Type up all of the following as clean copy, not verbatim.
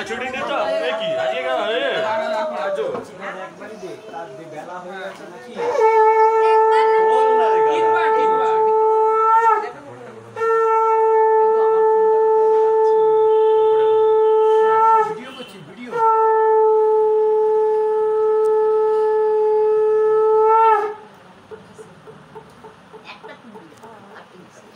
shooting দিছো কি আজকে কেন রে আজো একবারই দে তার বেলা হয়ে গেছে নাকি বল না রে তিনবার ভিডিও করছি ভিডিও একটা তুলি আর তুলছি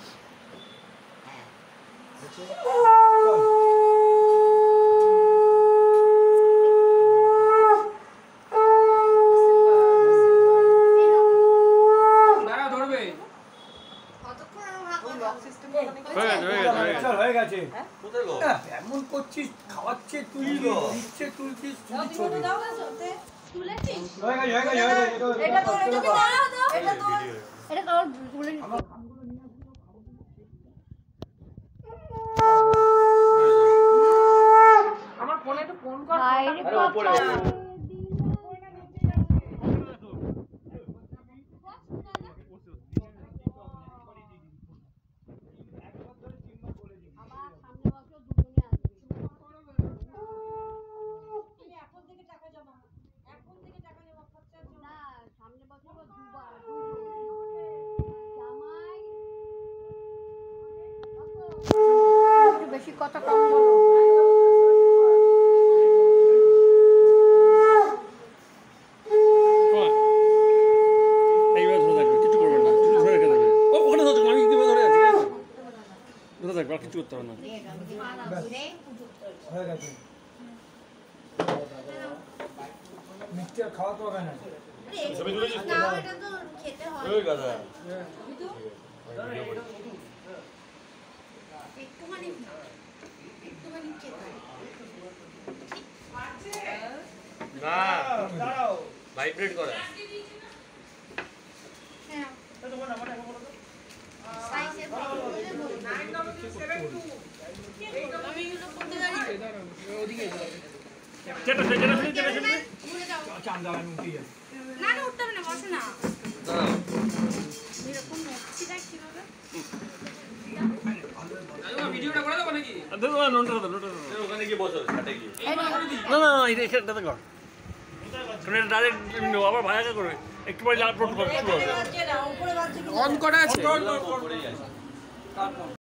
দাঁড়া ধরবে হয়ে গেছে কোথায় গো এমন করছিস খাওয়াচ্ছে তুই দিচ্ছে তুলছিস আমার ফোনে একটু ফোন কর বেশি কথা কম বলো এইবার ধরে থাকবে কিছু করবে না কিছু ধরে রেখে দেবে ও ওখানে ধরে থাকবে আমি কিন্তু ধরে আছি ধরে থাকবে আর কিছু করতে হবে না হয়ে গেছে মিক্সচার খাওয়া তো হবে না ছবি তুলেছিস তো ওই গাদা না ভাইব্রেট করে চেটা চান দাও আমি উঠে যাই না না উঠতে হবে না বসো না দাঁড়াও এরকম মচ্ছিটা কিভাবে ভিডিওটা করে দেবো নাকি নোটটা ওখানে গিয়ে বসো ছাটে গিয়ে না না এটা এখানটাতে কর কারণ এটা ডাইরেক্ট আবার ভাড়া করবে একটু পরে লাভ শুরু হবে অন করা আছে পড়েই আছে